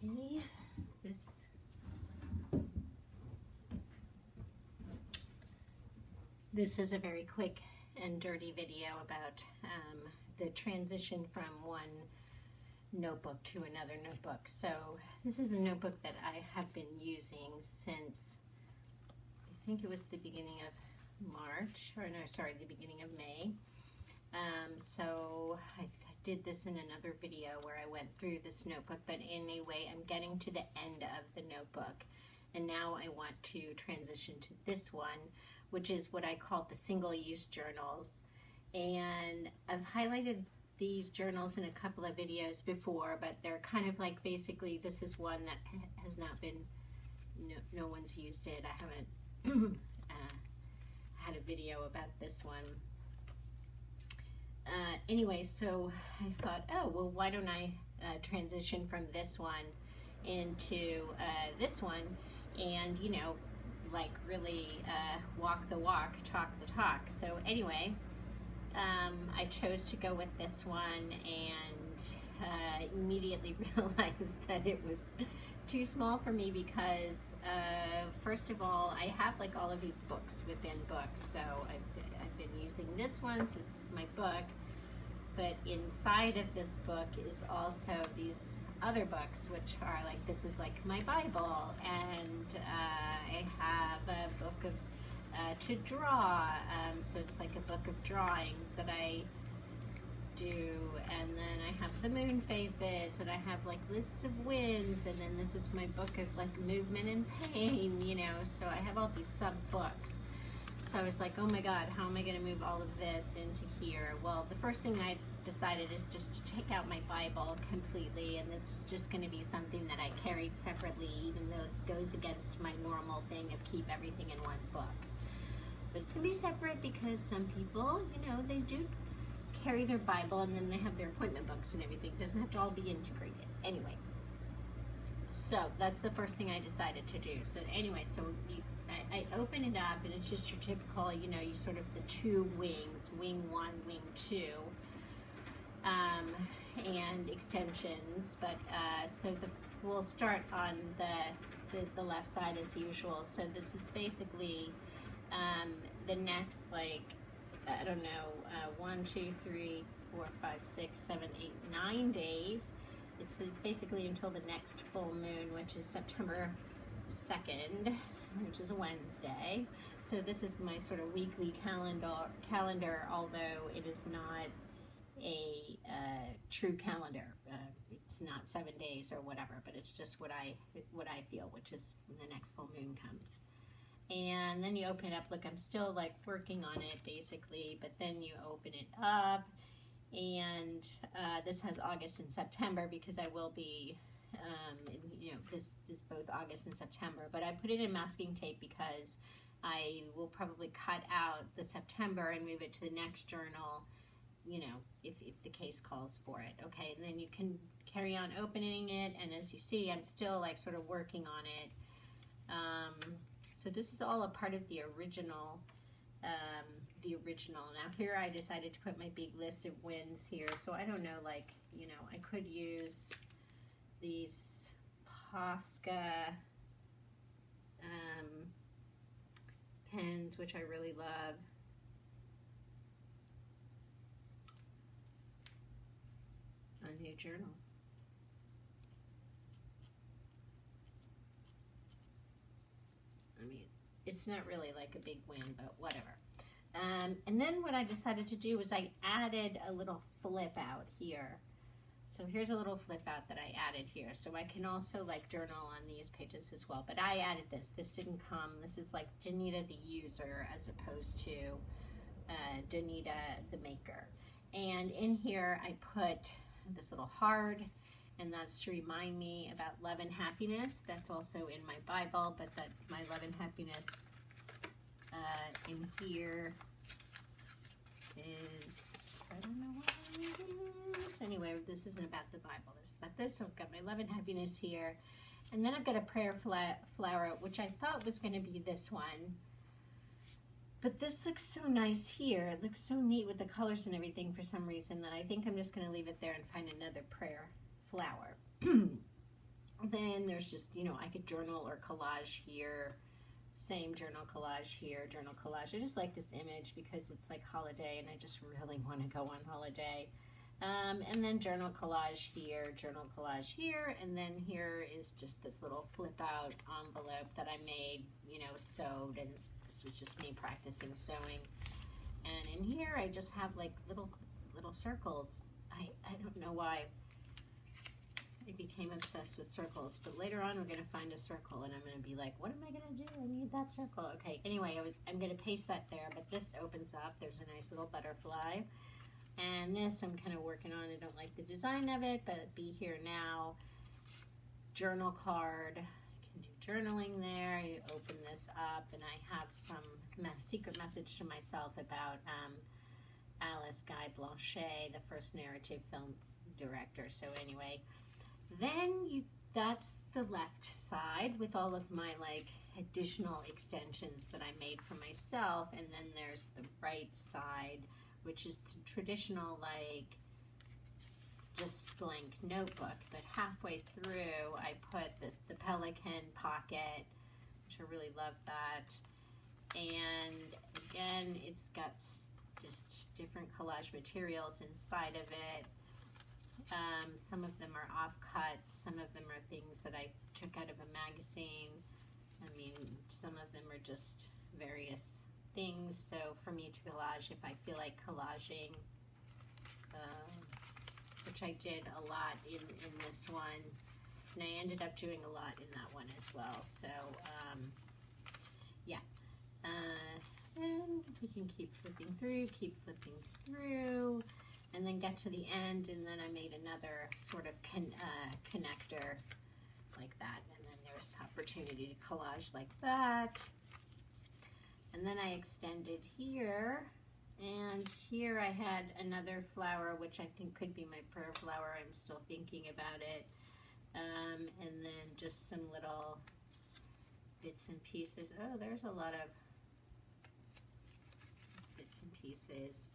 Okay, this is a very quick and dirty video about the transition from one notebook to another notebook. So this is a notebook that I have been using since, I think it was the beginning of March, or no, sorry, the beginning of May. So I did this in another video where I went through this notebook, but anyway, I'm getting to the end of the notebook, and now I want to transition to this one, which is what I call the single-use journals. And I've highlighted these journals in a couple of videos before, but they're kind of like, basically, this is one that has not been, no one's used it. I haven't had a video about this one. Anyway, so I thought, oh, well, why don't I transition from this one into this one and, you know, like really walk the walk, talk the talk. So anyway, I chose to go with this one and immediately realized that it was too small for me because, first of all, I have like all of these books within books. So I've been using this one, so this is my book. But inside of this book is also these other books, which are like, this is like my Bible, and I have a book of to draw, so it's like a book of drawings that I do, and then I have the moon phases, and I have like lists of winds, and then this is my book of like movement and pain, you know, so I have all these sub books. So I was like, oh my God, how am I going to move all of this into here? Well, the first thing I decided is just to take out my Bible completely, and this is just going to be something that I carried separately, even though it goes against my normal thing of keep everything in one book. But it's going to be separate because some people, you know, they do carry their Bible and then they have their appointment books and everything. It doesn't have to all be integrated. Anyway, so that's the first thing I decided to do. So anyway, so I open it up, and it's just your typical, you know, you sort of the two wings, wing one, wing two, and extensions. But so we'll start on the left side as usual. So this is basically the next, like, I don't know, 1, 2, 3, 4, 5, 6, 7, 8, 9 days. It's basically until the next full moon, which is September 2nd, which is a Wednesday. So this is my sort of weekly calendar, although it is not a true calendar. It's not 7 days or whatever, but it's just what I feel, which is when the next full moon comes. And then you open it up. Look, I'm still like working on it basically, but then you open it up, and this has August and September because I will be you know, this is both August and September, but I put it in masking tape because I will probably cut out the September and move it to the next journal, you know, if the case calls for it. Okay, and then you can carry on opening it, and as you see, I'm still like sort of working on it. So this is all a part of the original. Now here I decided to put my big list of wins here, so I don't know, like, you know, I could use these Posca pens, which I really love. A new journal. I mean, it's not really like a big win, but whatever. And then what I decided to do was I added a little flip out here. So here's a little flip out that I added here. So I can also like journal on these pages as well. But I added this. This didn't come. This is like Daneeta the user as opposed to Daneeta the maker. And in here I put this little heart, and that's to remind me about love and happiness. That's also in my Bible, but that my love and happiness in here is, I don't know what it is. Anyway, this isn't about the Bible. This is about this. So I've got my love and happiness here. And then I've got a prayer flower, which I thought was going to be this one. But this looks so nice here. It looks so neat with the colors and everything for some reason that I think I'm just going to leave it there and find another prayer flower. The then there's just, you know, I could journal or collage here. Same journal collage here, journal collage. I just like this image because it's like holiday and I just really want to go on holiday. And then journal collage here, and then here is just this little flip out envelope that I made, you know, sewed, and this was just me practicing sewing. And in here I just have like little circles. I don't know why I became obsessed with circles, but later on we're going to find a circle and I'm going to be like, what am I going to do? I need that circle. Okay, anyway, I'm going to paste that there, but this opens up. There's a nice little butterfly. And this I'm kind of working on. I don't like the design of it, but be here now. Journal card. I can do journaling there. You open this up, and I have some secret message to myself about Alice Guy Blanchet, the first narrative film director. So anyway, then that's the left side with all of my like additional extensions that I made for myself, and then there's the right side, which is the traditional, like, just blank notebook. But halfway through, I put the pelican pocket, which I really love that. And again, it's got just different collage materials inside of it. Some of them are offcuts. Some of them are things that I took out of a magazine. I mean, some of them are just various things. So for me to collage, if I feel like collaging, which I did a lot in this one, and I ended up doing a lot in that one as well. So yeah, and we can keep flipping through, and then get to the end, and then I made another sort of connector like that, and then there's opportunity to collage like that. And then I extended here, and here I had another flower, which I think could be my prayer flower. I'm still thinking about it. And then just some little bits and pieces. Oh, there's a lot of bits and pieces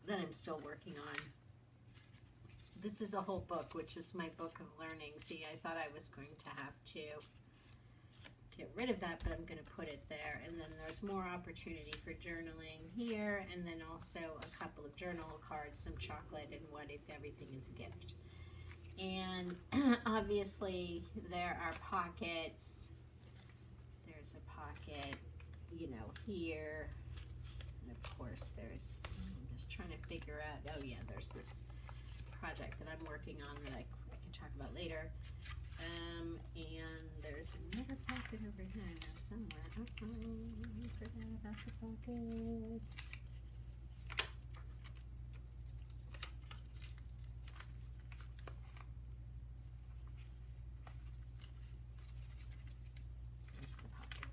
that I'm still working on. This is a whole book, which is my book of learning. See, I thought I was going to have to get rid of that, but I'm going to put it there. And then there's more opportunity for journaling here, and then also a couple of journal cards, some chocolate, and what if everything is a gift. And obviously there are pockets. There's a pocket, you know, here, and of course there's, I'm just trying to figure out, oh yeah, there's this project that I'm working on that I can talk about later. And there's another pocket over here now somewhere. I forgot about the pocket. There's the pocket.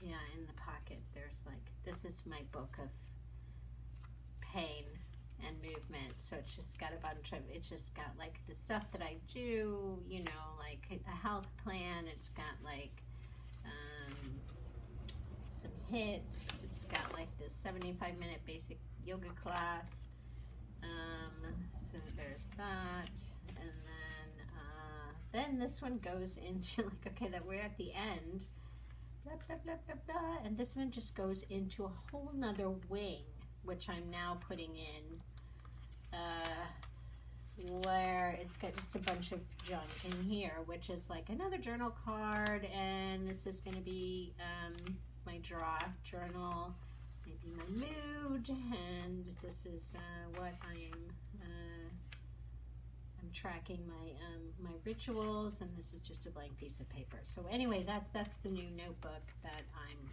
Yeah, in the pocket there's like, this is my book of pain and movement, so it's just got a bunch of, it's just got like the stuff that I do, you know, like a health plan. It's got like some hits. It's got like this 75-minute basic yoga class. So there's that, and then this one goes into like, okay, that we're at the end, blah, blah, blah, blah, blah, and this one just goes into a whole nother wing, which I'm now putting in, where it's got just a bunch of junk in here, which is like another journal card, and this is going to be my draft journal, maybe my mood, and this is what I'm tracking my rituals, and this is just a blank piece of paper. So anyway, that's the new notebook that I'm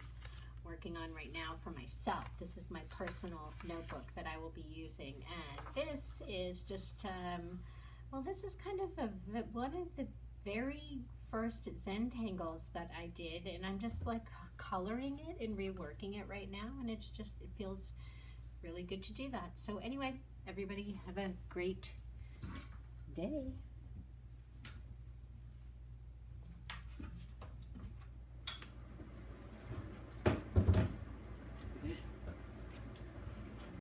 working on right now for myself. This is my personal notebook that I will be using, and this is just well, this is kind of one of the very first Zentangles that I did, and I'm just like coloring it and reworking it right now, and it feels really good to do that. So anyway, everybody have a great day.